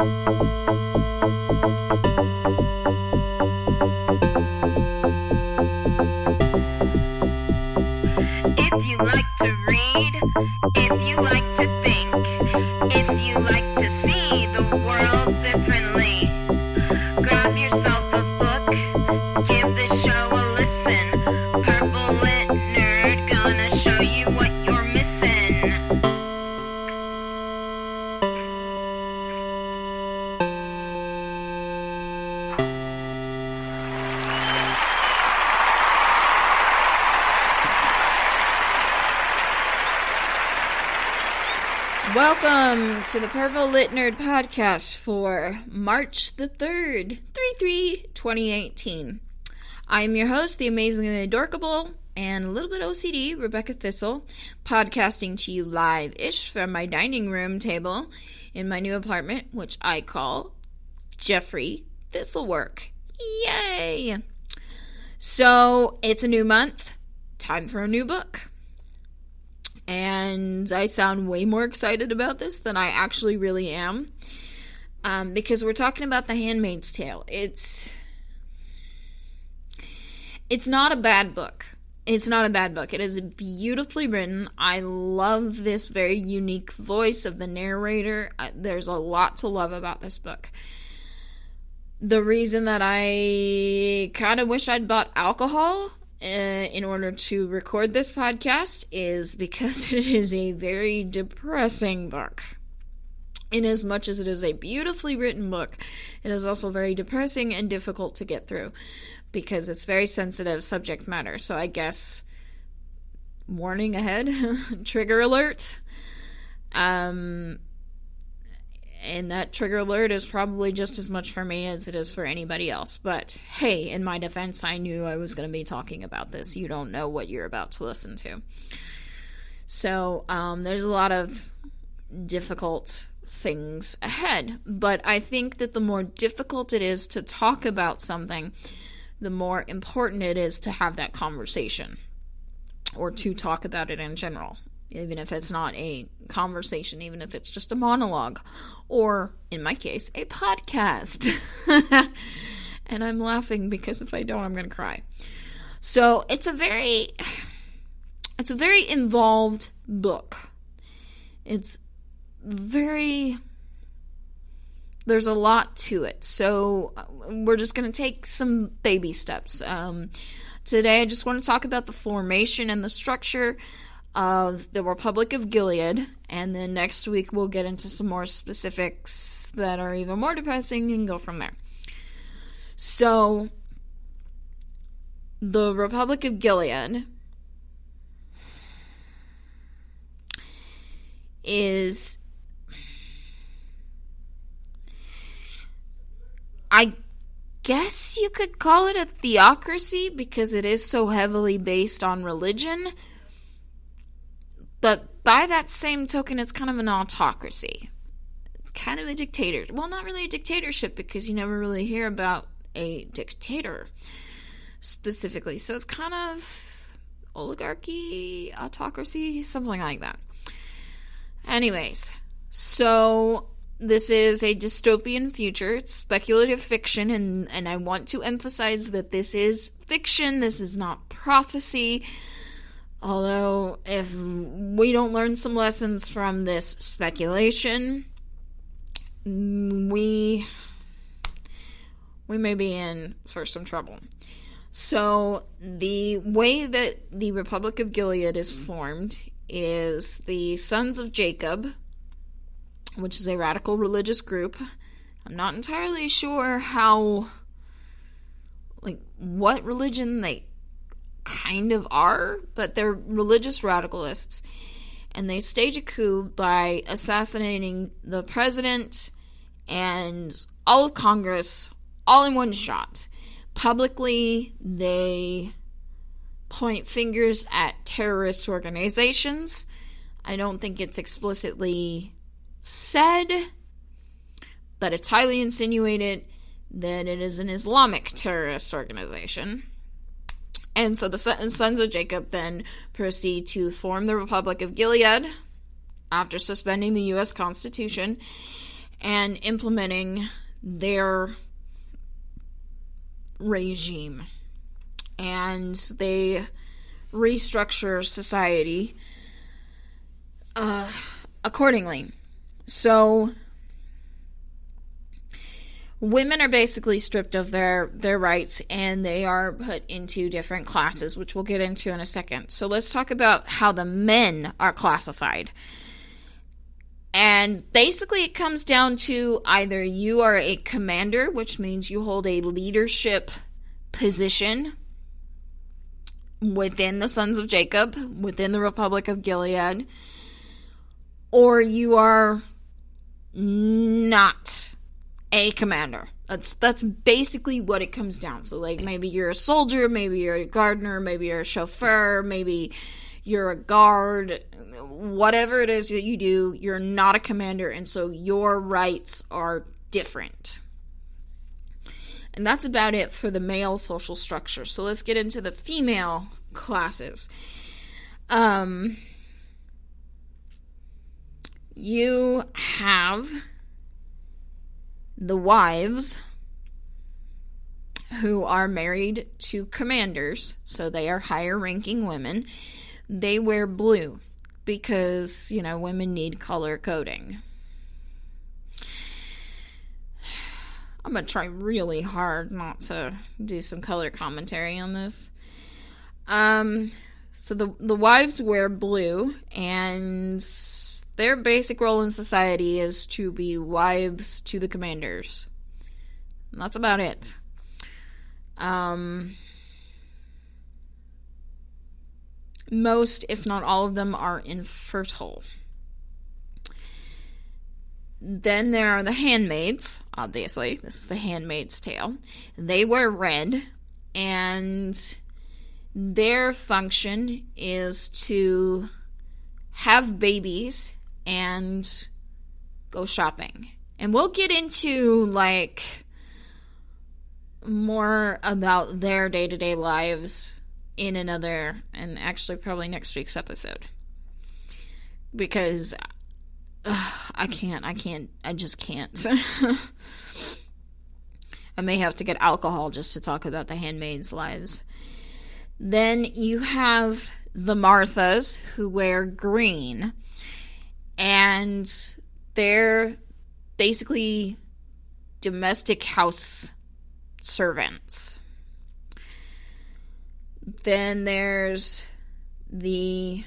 If you like to read, if you like to think, if you like to see the world differently, grab yourself a book, give the show a listen. Purple Lit Nerd gonna show you what you're missing. Welcome to the Purple Lit Nerd podcast for March the 3rd, 3/3/2018. I'm your host, the amazingly adorkable and a little bit OCD, Rebecca Thistle, podcasting to you live-ish from my dining room table in my new apartment, which I call Jeffrey Thistlework. Yay! So, it's a new month, time for a new book. And I sound way more excited about this than I actually really am. Because we're talking about The Handmaid's Tale. It's not a bad book. It's not a bad book. It is beautifully written. I love this very unique voice of the narrator. There's a lot to love about this book. The reason that I kind of wish I'd bought alcohol in order to record this podcast is because it is a very depressing book. In as much as it is a beautifully written book, it is also very depressing and difficult to get through because it's very sensitive subject matter. So I guess, warning ahead, trigger alert. And that trigger alert is probably just as much for me as it is for anybody else. But hey, in my defense, I knew I was going to be talking about this. You don't know what you're about to listen to. So there's a lot of difficult things ahead. But I think that the more difficult it is to talk about something, the more important it is to have that conversation. Or to talk about it in general. Even if it's not a conversation, even if it's just a monologue, or, in my case, a podcast. And I'm laughing because if I don't, I'm going to cry. So, it's a very involved book. There's a lot to it. So, we're just going to take some baby steps. Today, I just want to talk about the formation and the structure of the Republic of Gilead, and then next week we'll get into some more specifics that are even more depressing and go from there. So, the Republic of Gilead is, I guess you could call it a theocracy because it is so heavily based on religion. But by that same token, it's kind of an autocracy. Kind of a dictator. Well, not really a dictatorship because you never really hear about a dictator specifically. So it's kind of oligarchy, autocracy, something like that. Anyways, so this is a dystopian future. It's speculative fiction, and I want to emphasize that this is fiction. This is not prophecy. Although, if we don't learn some lessons from this speculation, we may be in for some trouble. So, the way that the Republic of Gilead is formed is the Sons of Jacob, which is a radical religious group. I'm not entirely sure what religion they kind of are, but they're religious radicalists, and they stage a coup by assassinating the president and all of Congress all in one shot. Publicly, they point fingers at terrorist organizations. I don't think it's explicitly said, but it's highly insinuated that it is an Islamic terrorist organization. And so the Sons of Jacob then proceed to form the Republic of Gilead after suspending the U.S. Constitution. and implementing their regime. And they restructure society accordingly. So women are basically stripped of their rights, and they are put into different classes, which we'll get into in a second. So let's talk about how the men are classified. And basically it comes down to either you are a commander, which means you hold a leadership position within the Sons of Jacob, within the Republic of Gilead, or you are not a commander. That's basically what it comes down to. Like, maybe you're a soldier, maybe you're a gardener, maybe you're a chauffeur, maybe you're a guard. Whatever it is that you do, you're not a commander, and so your rights are different. And that's about it for the male social structure. So let's get into the female classes. You have the wives who are married to commanders, so they are higher ranking women. They wear blue because, women need color coding. I'm going to try really hard not to do some color commentary on this. So the wives wear blue, and their basic role in society is to be wives to the commanders. And that's about it. Most, if not all of them, are infertile. Then there are the handmaids, obviously. This is the Handmaid's Tale. They wear red, and their function is to have babies and go shopping. And we'll get into, more about their day-to-day lives in another, and actually probably next week's episode. Because I just can't. I may have to get alcohol just to talk about the handmaids' lives. Then you have the Marthas, who wear green, and they're basically domestic house servants. Then there's the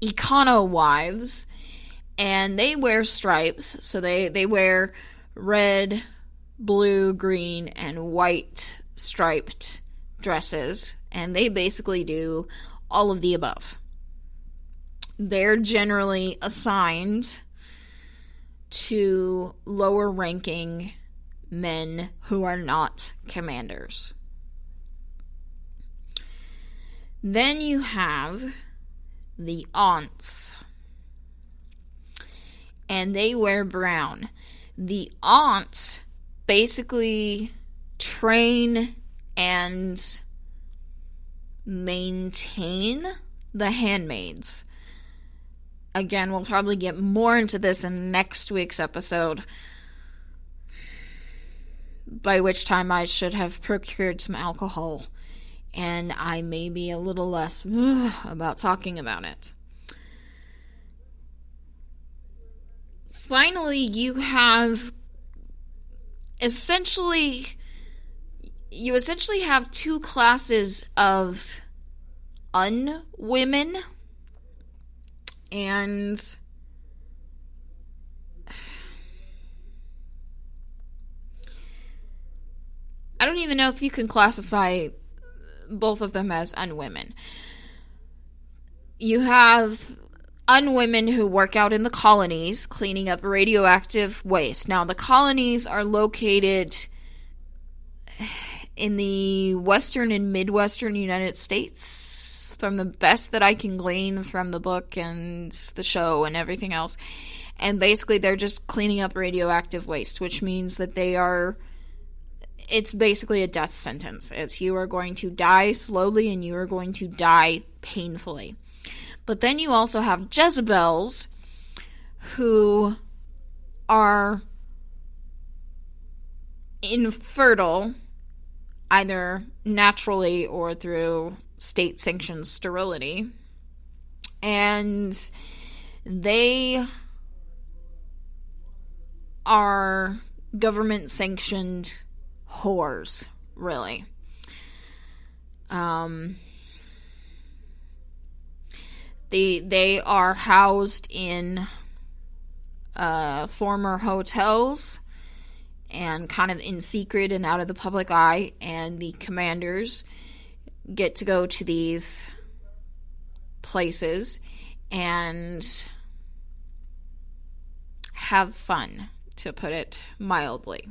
Econo wives, and they wear stripes, so they wear red, blue, green, and white striped dresses, and they basically do all of the above. They're generally assigned to lower ranking men who are not commanders. Then you have the aunts, and they wear brown. The aunts basically train and maintain the handmaids. Again, we'll probably get more into this in next week's episode, by which time I should have procured some alcohol, and I may be a little less about talking about it. Finally, you essentially have two classes of unwomen, and I don't even know if you can classify both of them as unwomen. You have unwomen who work out in the colonies cleaning up radioactive waste. Now, the colonies are located in the western and midwestern United States, from the best that I can glean from the book and the show and everything else. And basically, they're just cleaning up radioactive waste, which means that it's basically a death sentence. It's you are going to die slowly and you are going to die painfully. But then you also have Jezebels, who are infertile, either naturally or through state-sanctioned sterility. And they are government-sanctioned whores, really. They are housed in former hotels and kind of in secret and out of the public eye, and the commanders get to go to these places and have fun, to put it mildly.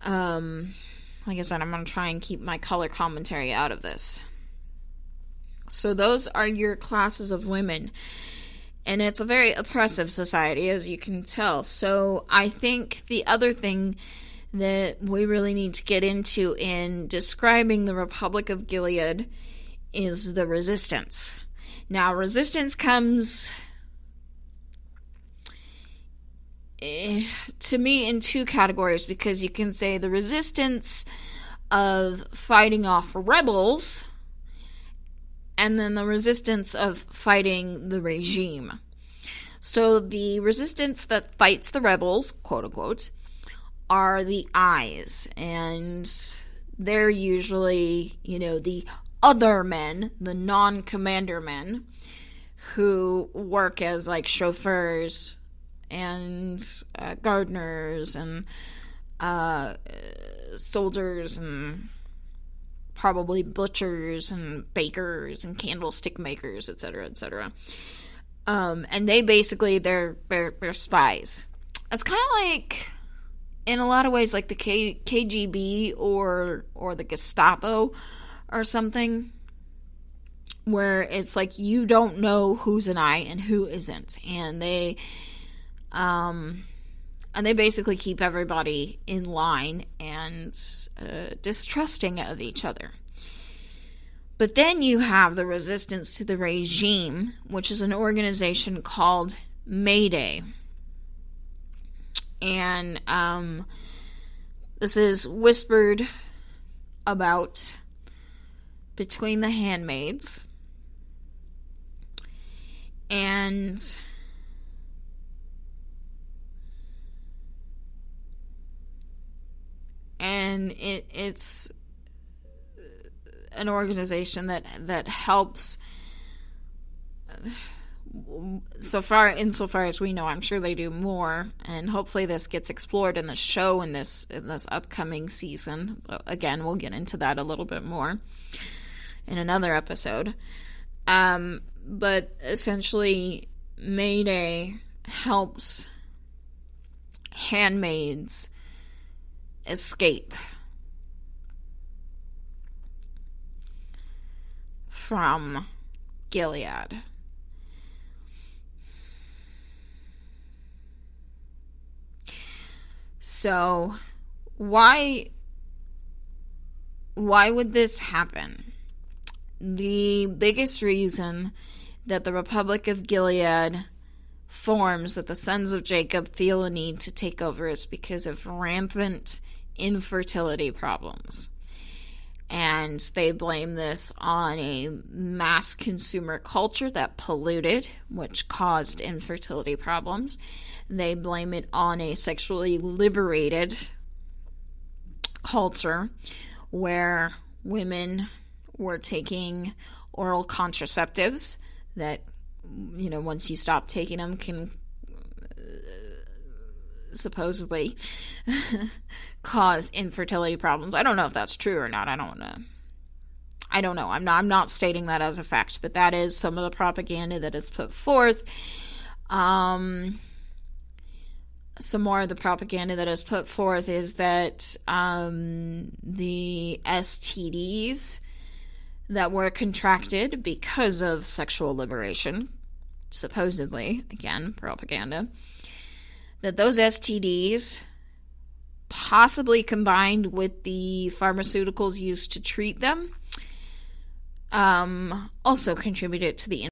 Like I said, I'm going to try and keep my color commentary out of this. So those are your classes of women. And it's a very oppressive society, as you can tell. So I think the other thing that we really need to get into in describing the Republic of Gilead is the resistance. Now, resistance comes to me in two categories, because you can say the resistance of fighting off rebels, and then the resistance of fighting the regime. So the resistance that fights the rebels, quote unquote, are the eyes, and they're usually, the other men, the non-commander men, who work as like chauffeurs and gardeners and soldiers and probably butchers and bakers and candlestick makers, etc., etc. And they basically, they're spies. It's kind of like, in a lot of ways, like the KGB or the Gestapo or something, where it's like you don't know who's an eye and who isn't, and they basically keep everybody in line and distrusting of each other. But then you have the resistance to the regime, which is an organization called Mayday. And this is whispered about between the handmaids. And it's an organization that helps, insofar as we know. I'm sure they do more, and hopefully this gets explored in the show in this upcoming season. Again, we'll get into that a little bit more in another episode. But essentially, Mayday helps handmaids escape from Gilead. So, why would this happen? The biggest reason that the Republic of Gilead forms, that the sons of Jacob feel a need to take over, is because of rampant infertility problems. And they blame this on a mass consumer culture that polluted, which caused infertility problems. They blame it on a sexually liberated culture where women were taking oral contraceptives that, once you stop taking them, can supposedly cause infertility problems. I don't know if that's true or not. I don't know. I'm not stating that as a fact, but that is some of the propaganda that is put forth. Some more of the propaganda that is put forth is that the STDs that were contracted because of sexual liberation, supposedly, again, propaganda, that those STDs, possibly combined with the pharmaceuticals used to treat them, also contributed to the